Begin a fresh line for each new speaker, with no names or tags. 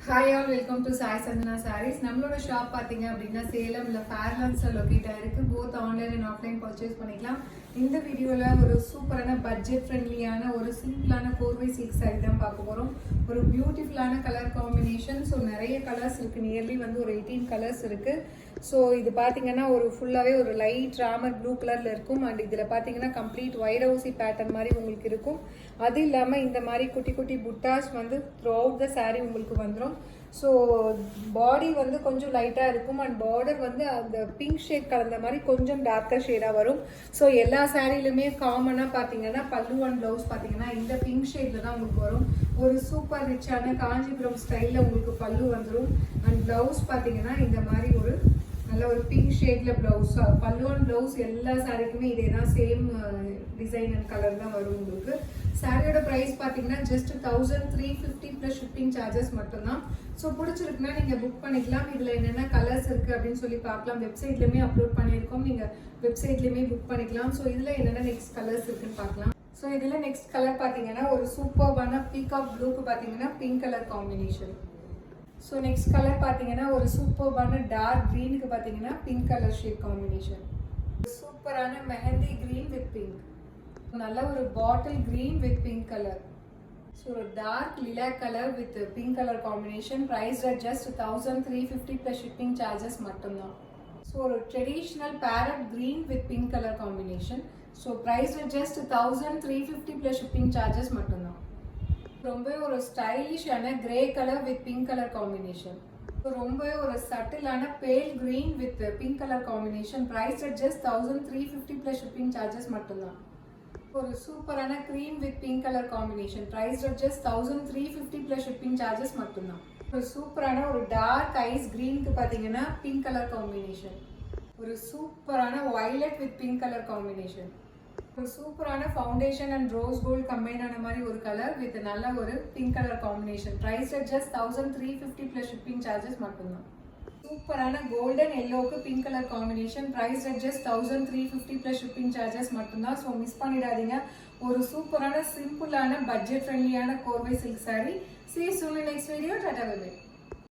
Hi all, welcome to Sai Santhana sarees. நம்மளோட shop பார்த்தீங்க அப்படின்னா சேலம்ல ஃபேர்லான்ஸில் லொக்கேட் ஆயிருக்கு. Both online and offline purchase பண்ணிக்கலாம். இந்த வீடியோவில் ஒரு சூப்பரான பட்ஜெட் ஃப்ரெண்ட்லியான ஒரு சிம்பிளான கோர்வை சில்க் சாரி தான் பார்க்க போகிறோம். ஒரு பியூட்டிஃபுல்லான கலர் காம்பினேஷன். ஸோ நிறைய கலர்ஸ் இருக்குது, நியர்லி வந்து ஒரு 18 கலர்ஸ் இருக்குது. ஸோ இது பார்த்தீங்கன்னா ஒரு ஃபுல்லாகவே ஒரு லைட் ராமர் ப்ளூ கலரில் இருக்கும். அண்ட் இதில் பார்த்தீங்கன்னா கம்ப்ளீட் ஒயிட் ஹவுசி பேட்டர்ன் மாதிரி உங்களுக்கு இருக்கும். அது இல்லாமல் இந்த மாதிரி குட்டி குட்டி புட்டாஸ் வந்து த்ரூ அவுட் த சாரீ உங்களுக்கு வந்துடும். ஸோ பாடி வந்து கொஞ்சம் லைட்டாக இருக்கும் அண்ட் பார்டர் வந்து அந்த பிங்க் ஷேட் கலந்த மாதிரி கொஞ்சம் டார்க்கர் ஷேடாக வரும். ஸோ எல்லா சாரீலுமே காமனாக பார்த்தீங்கன்னா பல்லு அண்ட் ப்ளவுஸ் பார்த்தீங்கன்னா இந்த பிங்க் ஷேடில் தான் உங்களுக்கு வரும். ஒரு சூப்பர் ரிச்சான காஞ்சிபுரம் ஸ்டைலில் உங்களுக்கு பல்லு வந்துடும். அண்ட் ப்ளவுஸ் பார்த்தீங்கன்னா இந்த மாதிரி ஒரு நல்ல ஒரு பிங்க் ஷேட்ல பிளவுஸ். பல்லு அண்ட் பிளவுஸ் எல்லா சாரிக்குமே இதே தான், சேம் டிசைன் அண்ட் கலர் தான் வரும் உங்களுக்கு. சாரியோட ப்ரைஸ் பார்த்தீங்கன்னா ஜஸ்ட் 1350 ப்ளஸ் ஷிப்பிங் சார்ஜஸ் மட்டும்தான். ஸோ பிடிச்சிருக்குன்னா நீங்கள் புக் பண்ணிக்கலாம். இதில் என்னென்ன கலர்ஸ் இருக்குது அப்படின்னு சொல்லி பார்க்கலாம். வெப்சைட்லேயுமே அப்லோட் பண்ணியிருக்கோம், நீங்கள் வெப்சைட்லேயுமே புக் பண்ணிக்கலாம். ஸோ இதில் என்னென்ன நெக்ஸ்ட் கலர்ஸ் இருக்குன்னு பார்க்கலாம். ஸோ இதில் நெக்ஸ்ட் கலர் பார்த்தீங்கன்னா ஒரு சூப்பர்பான பீகாக் ப்ளூக்கு பார்த்தீங்கன்னா pink colour combination. So next colour பார்த்தீங்கன்னா ஒரு சூப்பர்பான டார்க் க்ரீனுக்கு பார்த்தீங்கன்னா பிங்க் கலர் ஷேட் காம்பினேஷன். சூப்பரான மெஹந்தி க்ரீன் வித் பிங்க், நல்ல ஒரு bottle green with pink colour. So ஒரு டார்க் லிலா colour with pink colour combination. Price just 1350 plus shipping charges மட்டும்தான். ஸோ ஒரு traditional parrot green with pink colour combination. So price just 1350 plus shipping charges மட்டும்தான். ரொம்பவே ஒரு ஸ்டைலிஷான grey colour with pink colour combination. ரொம்பவே ஒரு சட்டிலான pale green with pink colour combination. Price just 1350 plus shipping charges மட்டும்தான். ஒரு சூப்பரான cream with pink colour combination. Price just 1350 plus shipping charges மட்டும்தான். ஒரு சூப்பரான ஒரு டார்க் ஐஸ் கிரீனுக்கு பார்த்தீங்கன்னா பிங்க் கலர் காம்பினேஷன். ஒரு சூப்பரான violet with pink colour combination. ஒரு சூப்பரான foundation and rose gold combine ஆன மாதிரி ஒரு கலர் வித் நல்ல ஒரு pink colour combination. Price just 1350 plus shipping charges மட்டும்தான். சூப்பரான கோல்டன் எல்லோவுக்கு pink colour combination. Price just 1350 plus shipping charges மட்டும்தான். ஸோ மிஸ் பண்ணிடாதீங்க. ஒரு சூப்பரான சிம்பிளான பட்ஜெட் ஃப்ரெண்ட்லியான korvai silk sari. See you soon in next video. Tata bye bye.